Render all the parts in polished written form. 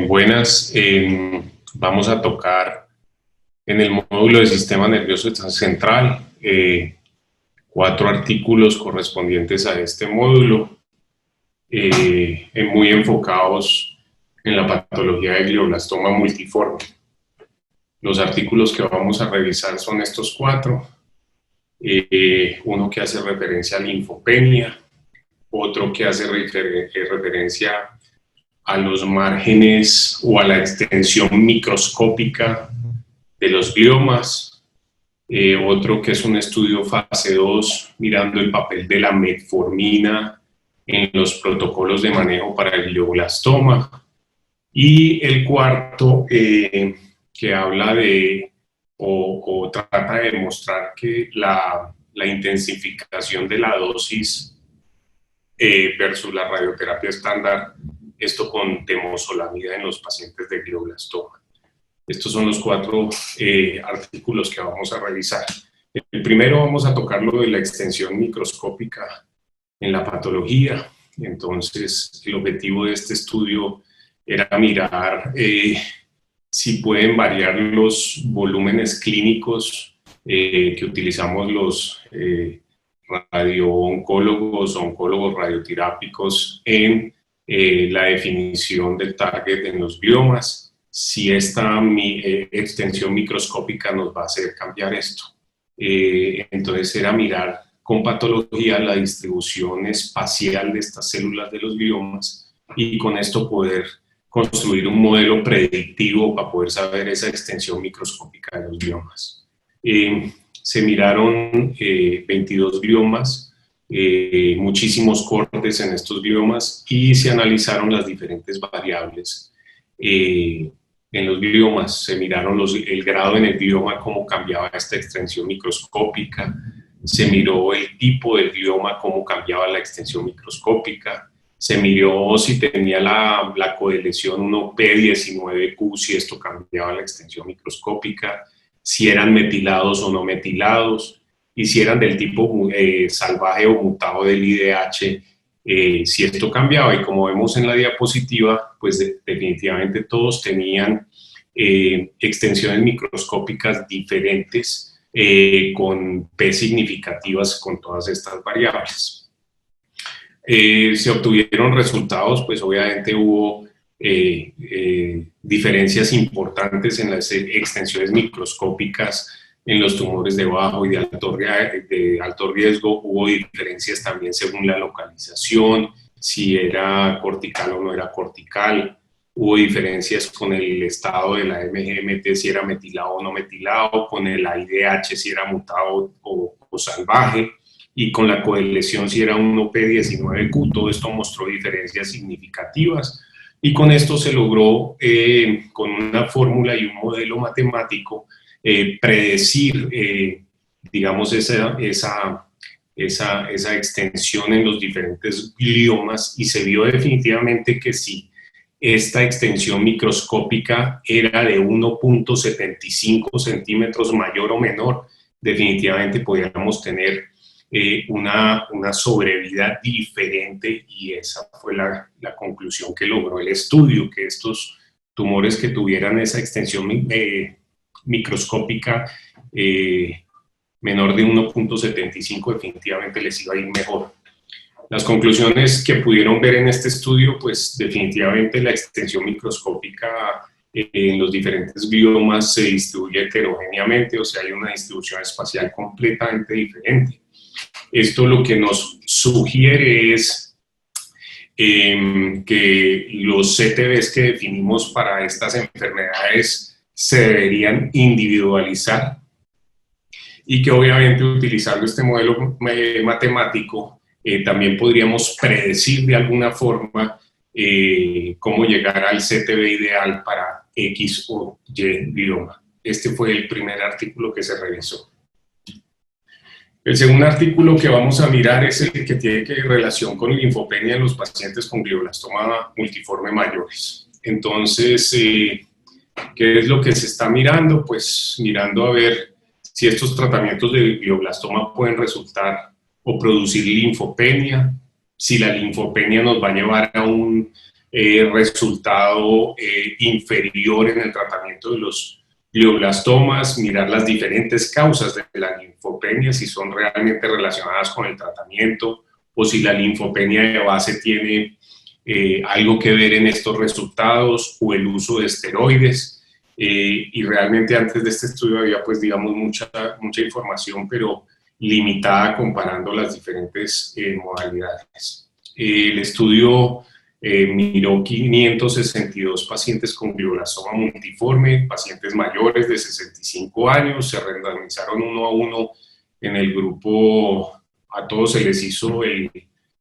Buenas, vamos a tocar en el módulo del sistema nervioso central 4 artículos correspondientes a este módulo, muy enfocados en la patología de glioblastoma multiforme. Los artículos que vamos a revisar son estos 4, uno que hace referencia a linfopenia, otro que hace referencia a los márgenes o a la extensión microscópica de los gliomas, otro que es un estudio fase 2 mirando el papel de la metformina en los protocolos de manejo para el glioblastoma, y el cuarto que habla de o trata de demostrar que la intensificación de la dosis versus la radioterapia estándar, esto con temozolomida en los pacientes de glioblastoma. Estos son los 4 artículos que vamos a revisar. El primero vamos a tocar lo de la extensión microscópica en la patología. Entonces, el objetivo de este estudio era mirar si pueden variar los volúmenes clínicos que utilizamos los radiooncólogos o oncólogos radioterápicos en la definición del target en los gliomas, si esta extensión microscópica nos va a hacer cambiar esto. Entonces era mirar con patología la distribución espacial de estas células de los gliomas y con esto poder construir un modelo predictivo para poder saber esa extensión microscópica de los gliomas. Se miraron 22 gliomas, muchísimos cortes en estos gliomas, y se analizaron las diferentes variables en los gliomas. Se miraron el grado en el glioma, cómo cambiaba esta extensión microscópica, se miró el tipo del glioma, cómo cambiaba la extensión microscópica, se miró si tenía la codelesión 1p19q, si esto cambiaba la extensión microscópica, si eran metilados o no metilados, y si eran del tipo salvaje o mutado del IDH, si esto cambiaba. Y como vemos en la diapositiva, pues definitivamente todos tenían extensiones microscópicas diferentes, con P significativas con todas estas variables. Se obtuvieron resultados, pues obviamente hubo diferencias importantes en las extensiones microscópicas en los tumores de bajo y de alto riesgo. Hubo diferencias también según la localización, si era cortical o no era cortical. Hubo diferencias con el estado de la MGMT, si era metilado o no metilado, con el IDH, si era mutado o salvaje, y con la codelesión, si era 1p19q. Todo esto mostró diferencias significativas, y con esto se logró, con una fórmula y un modelo matemático, predecir, digamos, esa extensión en los diferentes gliomas, y se vio definitivamente que si esta extensión microscópica era de 1.75 centímetros mayor o menor, definitivamente podíamos tener una sobrevida diferente, y esa fue la conclusión que logró el estudio, que estos tumores que tuvieran esa extensión microscópica menor de 1.75 definitivamente les iba a ir mejor. Las conclusiones que pudieron ver en este estudio, pues definitivamente la extensión microscópica en los diferentes gliomas se distribuye heterogéneamente, o sea, hay una distribución espacial completamente diferente. Esto lo que nos sugiere es que los CTVs que definimos para estas enfermedades se deberían individualizar, y que obviamente utilizando este modelo matemático también podríamos predecir de alguna forma cómo llegar al CTV ideal para X o Y glioma. Este fue el primer artículo que se revisó. El segundo artículo que vamos a mirar es el que tiene relación con linfopenia en los pacientes con glioblastoma multiforme mayores. Entonces, ¿qué es lo que se está mirando? Pues mirando a ver si estos tratamientos de glioblastoma pueden resultar o producir linfopenia, si la linfopenia nos va a llevar a un resultado inferior en el tratamiento de los glioblastomas, mirar las diferentes causas de la linfopenia, si son realmente relacionadas con el tratamiento o si la linfopenia de base tiene algo que ver en estos resultados o el uso de esteroides. Y realmente antes de este estudio había, pues, digamos, mucha información, pero limitada comparando las diferentes modalidades. El estudio miró 562 pacientes con glioblastoma multiforme, pacientes mayores de 65 años, se randomizaron uno a uno en el grupo, a todos se les hizo el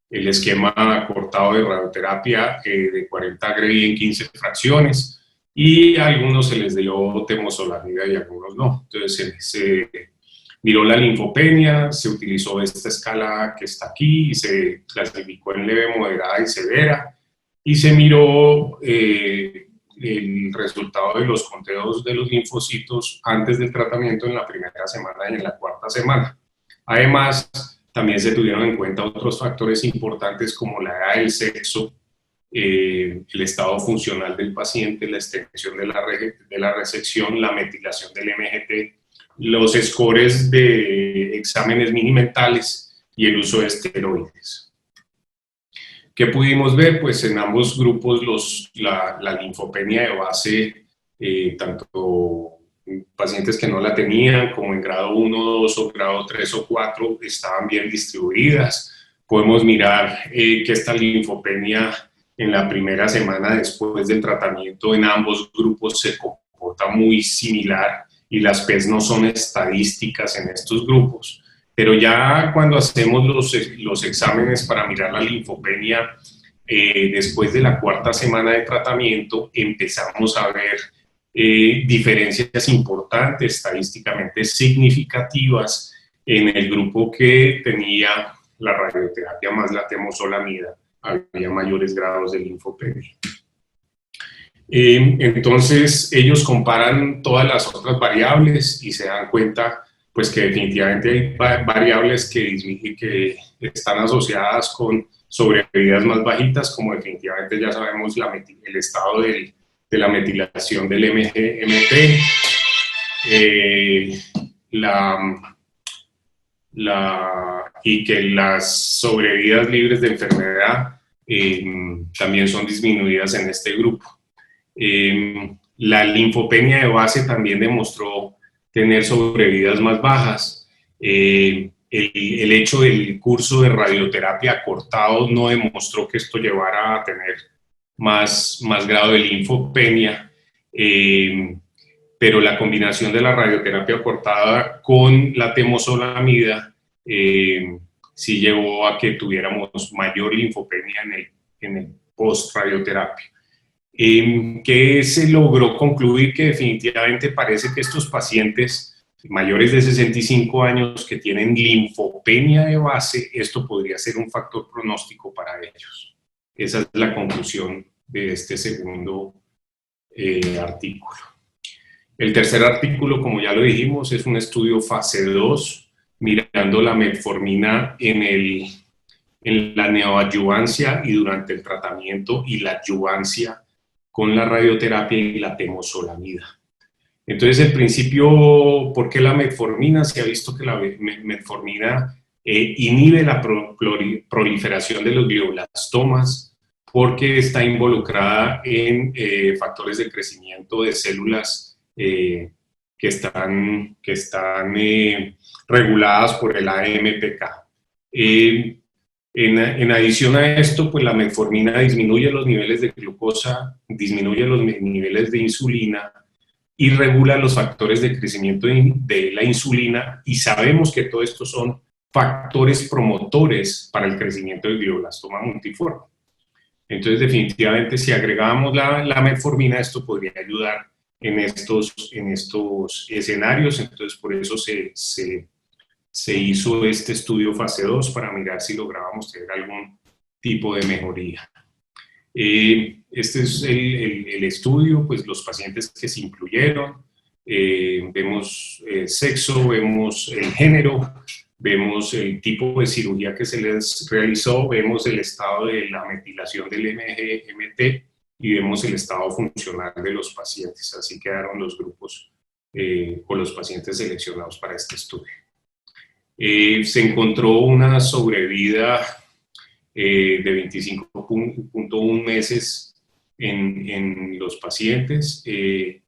esquema cortado de radioterapia de 40 Gray en 15 fracciones, y a algunos se les dio temozolomida y a algunos no. Entonces se miró la linfopenia, se utilizó esta escala que está aquí y se clasificó en leve, moderada y severa, y se miró el resultado de los conteos de los linfocitos antes del tratamiento en la primera semana y en la cuarta semana. Además, también se tuvieron en cuenta otros factores importantes como la edad, el sexo, el estado funcional del paciente, la extensión de la resección, la metilación del MGT, los scores de exámenes minimentales y el uso de esteroides. ¿Qué pudimos ver? Pues en ambos grupos la linfopenia de base, tanto pacientes que no la tenían como en grado 1, 2 o grado 3 o 4 estaban bien distribuidas. Podemos mirar que esta linfopenia en la primera semana después del tratamiento en ambos grupos se comporta muy similar y las PES no son estadísticas en estos grupos. Pero ya cuando hacemos los exámenes para mirar la linfopenia después de la cuarta semana de tratamiento, empezamos a ver diferencias importantes, estadísticamente significativas, en el grupo que tenía la radioterapia más la temozolomida. Había mayores grados de linfopenia. Entonces ellos comparan todas las otras variables y se dan cuenta, pues, que definitivamente hay variables que están asociadas con sobrevidas más bajitas, como definitivamente ya sabemos el estado de la metilación del MGMT, y que las sobrevidas libres de enfermedad también son disminuidas en este grupo. La linfopenia de base también demostró tener sobrevidas más bajas. El hecho del curso de radioterapia acortado no demostró que esto llevara a tener más grado de linfopenia, pero la combinación de la radioterapia acortada con la temozolomida sí llevó a que tuviéramos mayor linfopenia en el post-radioterapia. Que se logró concluir que definitivamente parece que estos pacientes mayores de 65 años que tienen linfopenia de base, esto podría ser un factor pronóstico para ellos. Esa es la conclusión de este segundo artículo. El tercer artículo, como ya lo dijimos, es un estudio fase 2, mirando la metformina en la neoadyuvancia y durante el tratamiento y la adyuvancia con la radioterapia y la temozolomida. Entonces, el principio, ¿por qué la metformina? Se ha visto que la metformina inhibe la proliferación de los glioblastomas porque está involucrada en factores de crecimiento de células que están reguladas por el AMPK. En adición a esto, pues la metformina disminuye los niveles de glucosa, disminuye los niveles de insulina y regula los factores de crecimiento de la insulina, y sabemos que todo esto son factores promotores para el crecimiento del glioblastoma multiforme. Entonces, definitivamente, si agregamos la metformina, esto podría ayudar en estos escenarios. Entonces, por eso se hizo este estudio fase 2 para mirar si lográbamos tener algún tipo de mejoría. Este es el estudio, pues los pacientes que se incluyeron, vemos sexo, vemos el género, vemos el tipo de cirugía que se les realizó, vemos el estado de la metilación del MGMT y vemos el estado funcional de los pacientes. Así quedaron los grupos o los pacientes seleccionados para este estudio. Se encontró una sobrevida de 25.1 meses en los pacientes de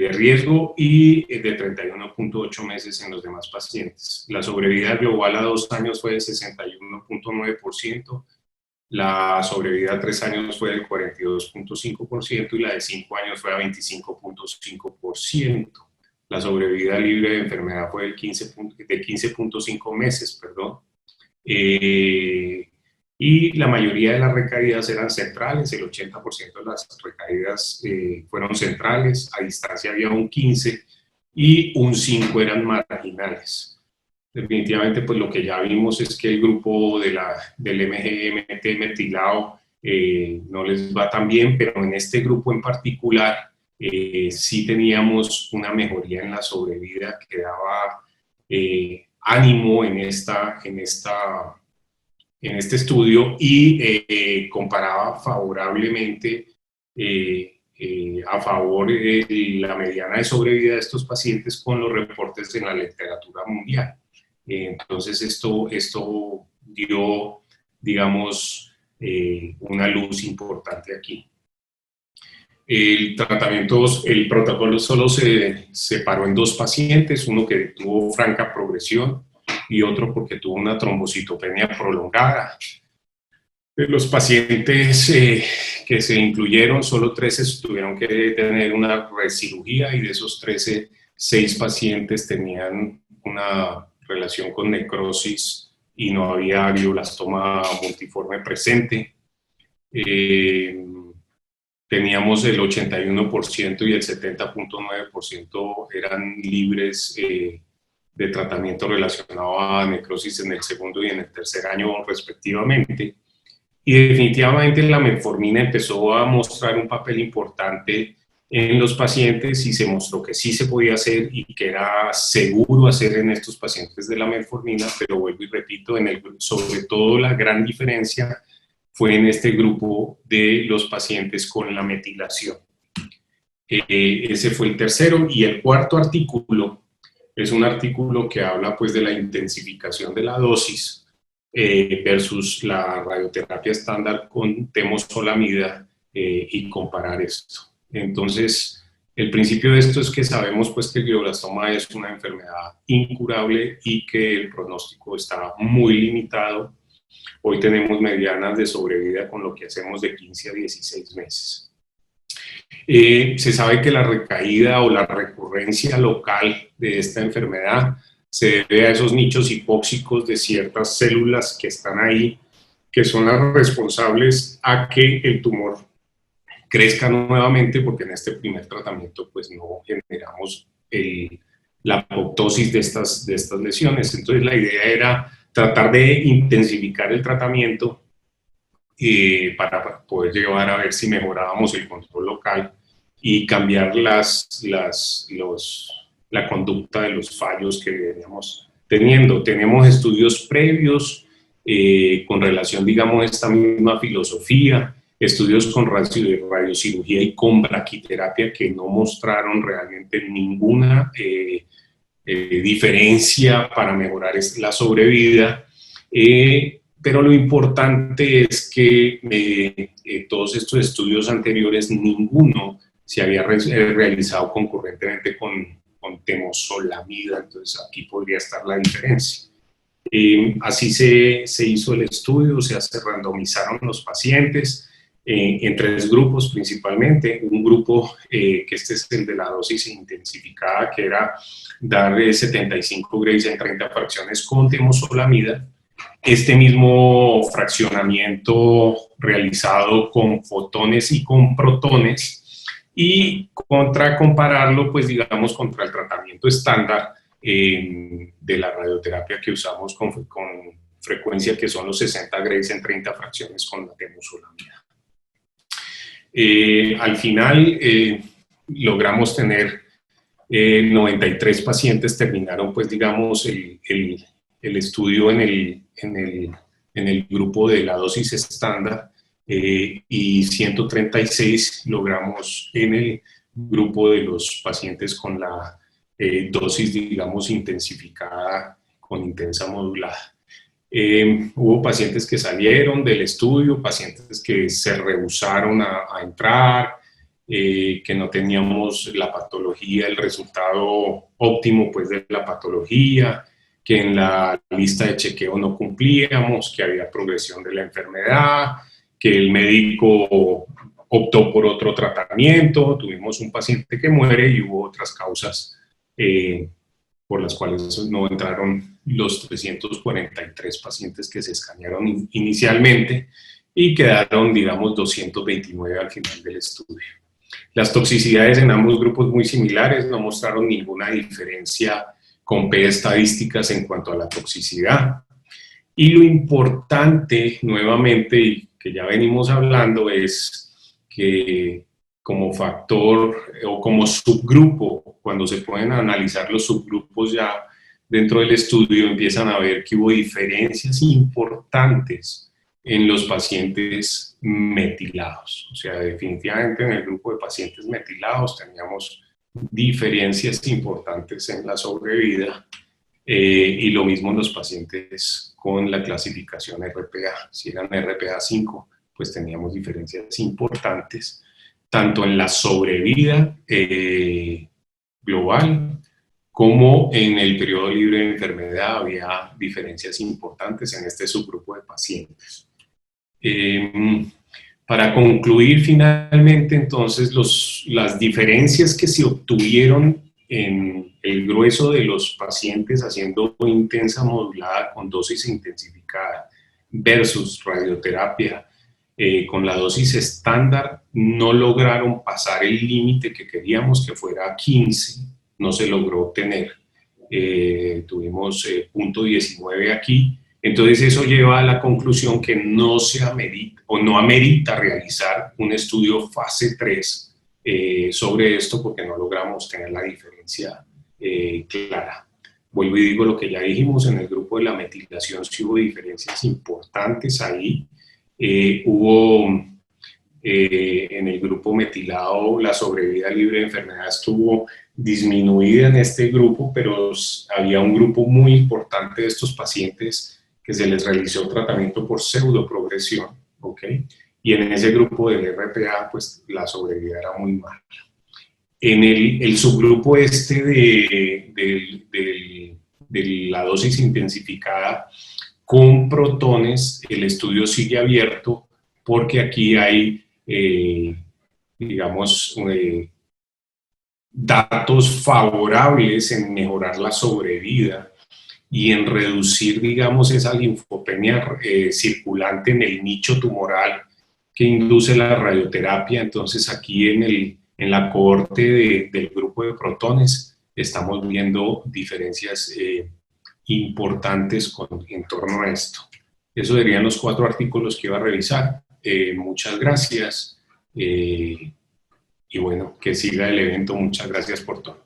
riesgo y de 31.8 meses en los demás pacientes. La sobrevida global a 2 años fue de 61.9%, la sobrevida a 3 años fue del 42.5% y la de 5 años fue a 25.5%. La sobrevida libre de enfermedad fue de 15.5 meses, perdón. Y la mayoría de las recaídas eran centrales, el 80% de las recaídas fueron centrales, a distancia había un 15% y un 5% eran marginales. Definitivamente, pues lo que ya vimos es que el grupo del MGMT metilado no les va tan bien, pero en este grupo en particular sí teníamos una mejoría en la sobrevida que daba ánimo en este estudio y comparaba favorablemente a favor de la mediana de sobrevida de estos pacientes con los reportes en la literatura mundial. Entonces esto dio, digamos, una luz importante aquí. El protocolo solo se separó en 2 pacientes, uno que tuvo franca progresión y otro porque tuvo una trombocitopenia prolongada. De los pacientes que se incluyeron, solo 13 tuvieron que tener una recirugía y de esos 13, 6 pacientes tenían una relación con necrosis y no había glioblastoma multiforme presente. Teníamos el 81% y el 70.9% eran libres de tratamiento relacionado a necrosis en el segundo y en el tercer año respectivamente. Y definitivamente la metformina empezó a mostrar un papel importante en los pacientes y se mostró que sí se podía hacer y que era seguro hacer en estos pacientes de la metformina, pero vuelvo y repito, sobre todo la gran diferencia fue en este grupo de los pacientes con la metilación. Ese fue el tercero. Y el cuarto artículo es un artículo que habla pues de la intensificación de la dosis versus la radioterapia estándar con temozolomida y comparar esto. Entonces, el principio de esto es que sabemos pues que el glioblastoma es una enfermedad incurable y que el pronóstico está muy limitado. Hoy tenemos medianas de sobrevida con lo que hacemos de 15 a 16 meses. Se sabe que la recaída o la recurrencia local de esta enfermedad se debe a esos nichos hipóxicos de ciertas células que están ahí, que son las responsables a que el tumor crezca nuevamente, porque en este primer tratamiento pues no generamos la apoptosis de estas lesiones. Entonces la idea era tratar de intensificar el tratamiento para poder llevar a ver si mejorábamos el control local y cambiar la conducta de los fallos que veníamos teniendo. Tenemos estudios previos con relación, digamos, a esta misma filosofía, estudios con radiocirugía y con braquiterapia que no mostraron realmente ninguna diferencia para mejorar la sobrevida, pero lo importante es que todos estos estudios anteriores, ninguno se había realizado concurrentemente con temozolomida, entonces aquí podría estar la diferencia. Así se hizo el estudio, se randomizaron los pacientes en 3 grupos principalmente. Un grupo, que este es el de la dosis intensificada, que era dar 75 grays en 30 fracciones con temozolomida. Este mismo fraccionamiento realizado con fotones y con protones, y compararlo, pues digamos, contra el tratamiento estándar de la radioterapia que usamos con frecuencia, que son los 60 grays en 30 fracciones con la temozolomida. Al final logramos tener 93 pacientes terminaron, pues digamos, el estudio en el grupo de la dosis estándar y 136 logramos en el grupo de los pacientes con la dosis, digamos, intensificada con intensa modulada. Hubo pacientes que salieron del estudio, pacientes que se rehusaron a entrar, que no teníamos la patología, el resultado óptimo pues, de la patología, que en la lista de chequeo no cumplíamos, que había progresión de la enfermedad, que el médico optó por otro tratamiento, tuvimos un paciente que muere y hubo otras causas por las cuales no entraron los 343 pacientes que se escanearon inicialmente y quedaron, digamos, 229 al final del estudio. Las toxicidades en ambos grupos muy similares, no mostraron ninguna diferencia con P estadísticas en cuanto a la toxicidad. Y lo importante, nuevamente, y que ya venimos hablando, es que como factor o como subgrupo, cuando se pueden analizar los subgrupos ya dentro del estudio, empiezan a ver que hubo diferencias importantes en los pacientes metilados. O sea, definitivamente en el grupo de pacientes metilados teníamos diferencias importantes en la sobrevida y lo mismo en los pacientes con la clasificación RPA. Si eran RPA 5, pues teníamos diferencias importantes, tanto en la sobrevida global como en el periodo libre de enfermedad había diferencias importantes en este subgrupo de pacientes. Para concluir finalmente, entonces, las diferencias que se obtuvieron en el grueso de los pacientes haciendo intensa modulada con dosis intensificada versus radioterapia con la dosis estándar no lograron pasar el límite que queríamos, que fuera 15, no se logró obtener. Tuvimos punto 19 aquí. Entonces eso lleva a la conclusión que no se amerita o no amerita realizar un estudio fase 3 sobre esto porque no logramos tener la diferencia clara. Vuelvo y digo lo que ya dijimos, en el grupo de la metilación sí hubo diferencias importantes ahí. Hubo en el grupo metilado la sobrevida libre de enfermedad estuvo disminuida en este grupo, pero había un grupo muy importante de estos pacientes que se les realizó tratamiento por pseudoprogresión, ¿ok? Y en ese grupo del RPA, pues la sobrevida era muy mala. En el subgrupo este de la dosis intensificada con protones, el estudio sigue abierto porque aquí hay, digamos, datos favorables en mejorar la sobrevida y en reducir, digamos, esa linfopenia circulante en el nicho tumoral que induce la radioterapia. Entonces aquí en la cohorte del grupo de protones estamos viendo diferencias importantes en torno a esto. Esos serían los 4 artículos que iba a revisar. Muchas gracias y bueno, que siga el evento. Muchas gracias por todo.